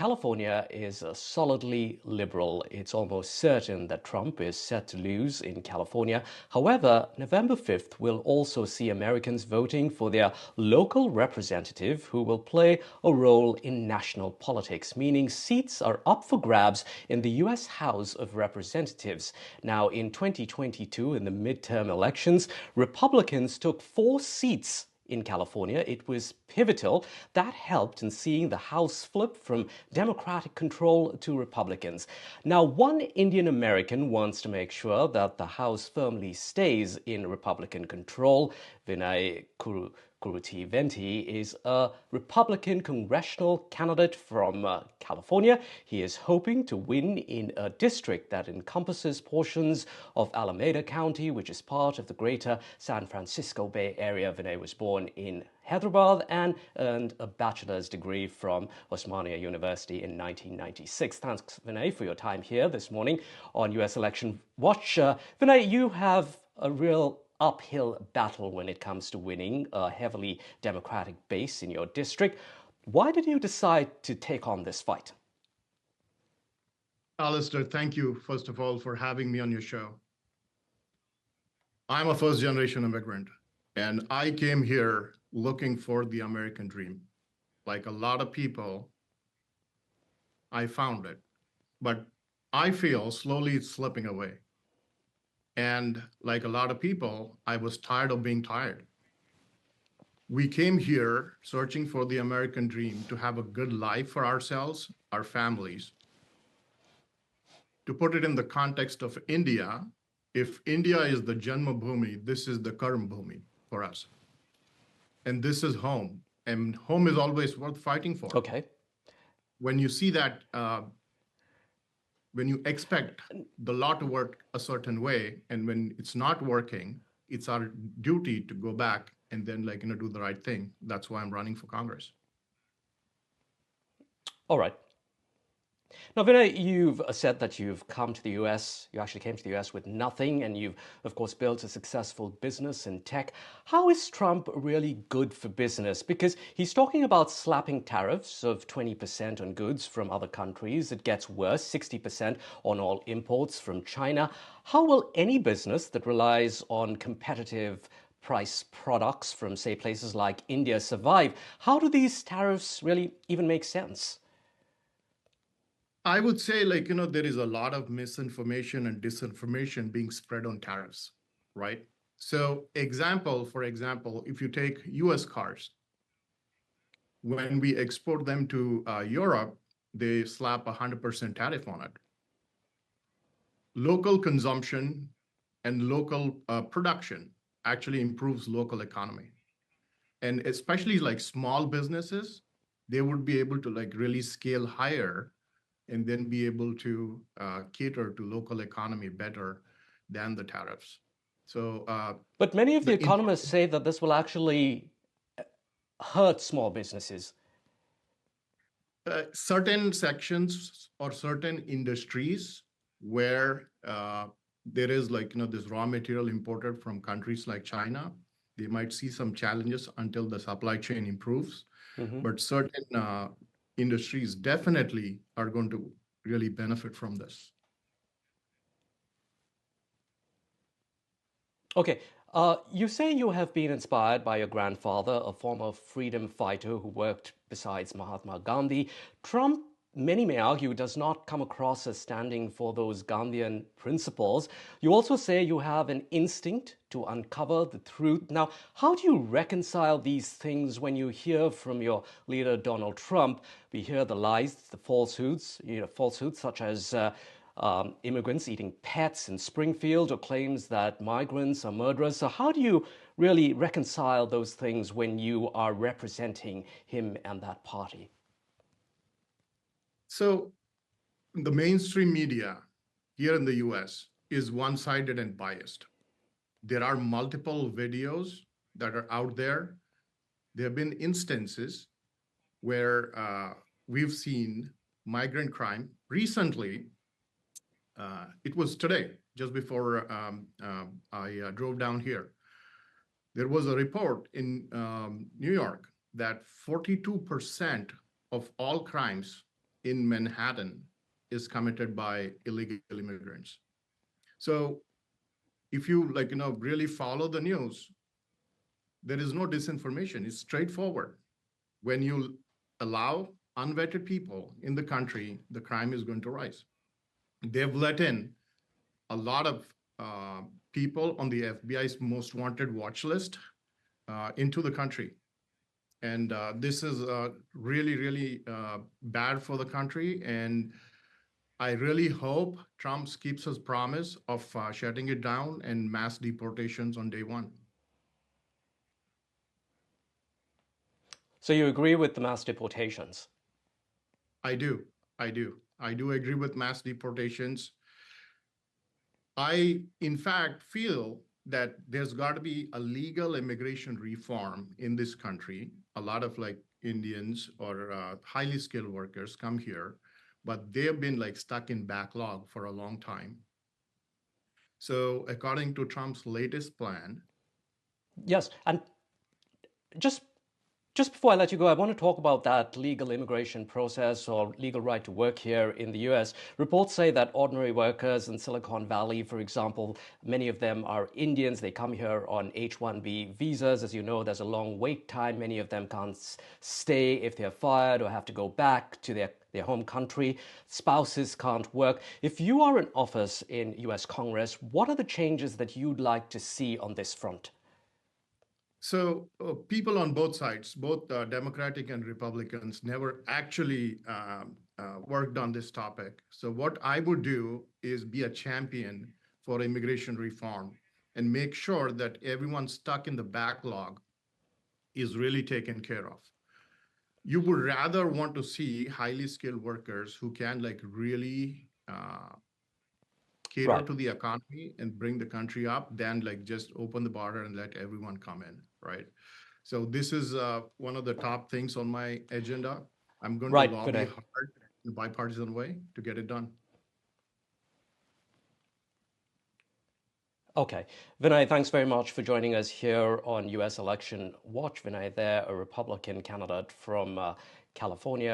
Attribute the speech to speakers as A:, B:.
A: California is solidly liberal. It's almost certain that Trump is set to lose in California. However, November 5th will also see Americans voting for their local representative who will play a role in national politics, meaning seats are up for grabs in the U.S. House of Representatives. Now, in 2022, in the midterm elections, Republicans took 4 seats in California. It was pivotal. That helped in seeing the House flip from Democratic control to Republicans. Now, one Indian American wants to make sure that the House firmly stays in Republican control. Vinay Kruttiventi is a Republican congressional candidate from California. He is hoping to win in a district that encompasses portions of Alameda County, which is part of the greater San Francisco Bay Area. Vinay was born in Hyderabad and earned a bachelor's degree from Osmania University in 1996. Thanks, Vinay, for your time here this morning on US Election Watch. Vinay, you have a real uphill battle when it comes to winning a heavily Democratic base in your district. Why did you decide to take on this fight?
B: Allister, thank you, first of all, for having me on your show. I'm a first-generation immigrant, and I came here looking for the American dream. Like a lot of people, I found it, but I feel slowly it's slipping away. And like a lot of people, I was tired of being tired. We came here searching for the American dream to have a good life for ourselves, our families. To put it in the context of India, if India is the Janmabhoomi, this is the Karmabhoomi for us. And this is home. And home is always worth fighting for.
A: Okay.
B: When you see that, when you expect the law to work a certain way, and when it's not working, it's our duty to go back and then do the right thing. That's why I'm running for Congress.
A: All right. Now, Vinay, you've said that you've come to the US, you actually came to the US with nothing, and you've, of course, built a successful business in tech. How is Trump really good for business? Because he's talking about slapping tariffs of 20% on goods from other countries. It gets worse, 60% on all imports from China. How will any business that relies on competitive price products from, say, places like India survive? How do these tariffs really even make sense?
B: I would say, there is a lot of misinformation and disinformation being spread on tariffs, right? So for example, if you take US cars, when we export them to Europe, they slap 100% tariff on it. Local consumption and local production actually improves local economy. And especially small businesses, they would be able to really scale higher and then be able to cater to local economy better than the tariffs. So,
A: but many of the economists say that this will actually hurt small businesses.
B: Certain sections or certain industries where there is this raw material imported from countries like China, they might see some challenges until the supply chain improves. Mm-hmm. But certain industries definitely are going to really benefit from this.
A: Okay, you say you have been inspired by your grandfather, a former freedom fighter who worked besides Mahatma Gandhi. Trump, many may argue, does not come across as standing for those Gandhian principles. You also say you have an instinct to uncover the truth. Now, how do you reconcile these things when you hear from your leader, Donald Trump? We hear the lies, the falsehoods, falsehoods such as immigrants eating pets in Springfield, or claims that migrants are murderers. So how do you really reconcile those things when you are representing him and that party?
B: So the mainstream media here in the US is one-sided and biased. There are multiple videos that are out there. There have been instances where we've seen migrant crime. Recently, it was today, just before I drove down here. There was a report in New York that 42% of all crimes in Manhattan is committed by illegal immigrants. So if you really follow the news, there is no disinformation. It's straightforward. When you allow unvetted people in the country, the crime is going to rise. They've let in a lot of people on the FBI's most wanted watch list into the country. And this is really, really bad for the country. And I really hope Trump keeps his promise of shutting it down and mass deportations on day one.
A: So you agree with the mass deportations?
B: I do. I do. I do agree with mass deportations. I, in fact, feel that there's got to be a legal immigration reform in this country. A lot of Indians or highly skilled workers come here, but they've been stuck in backlog for a long time. So according to Trump's latest plan.
A: Yes, and just before I let you go, I want to talk about that legal immigration process or legal right to work here in the US. Reports say that ordinary workers in Silicon Valley, for example, many of them are Indians. They come here on H1B visas. As you know, there's a long wait time. Many of them can't stay if they're fired or have to go back to their home country. Spouses can't work. If you are in office in US Congress, what are the changes that you'd like to see on this front?
B: So people on both sides, both Democratic and Republicans, never actually worked on this topic. So what I would do is be a champion for immigration reform and make sure that everyone stuck in the backlog is really taken care of. You would rather want to see highly skilled workers who can really cater
A: Right.
B: to the economy and bring the country up than just open the border and let everyone come in, right? So this is one of the top things on my agenda. I'm going to
A: Right,
B: lobby
A: Vinay.
B: hard in a bipartisan way to get it done.
A: Okay. Vinay, thanks very much for joining us here on US Election Watch. Vinay there, a Republican candidate from California.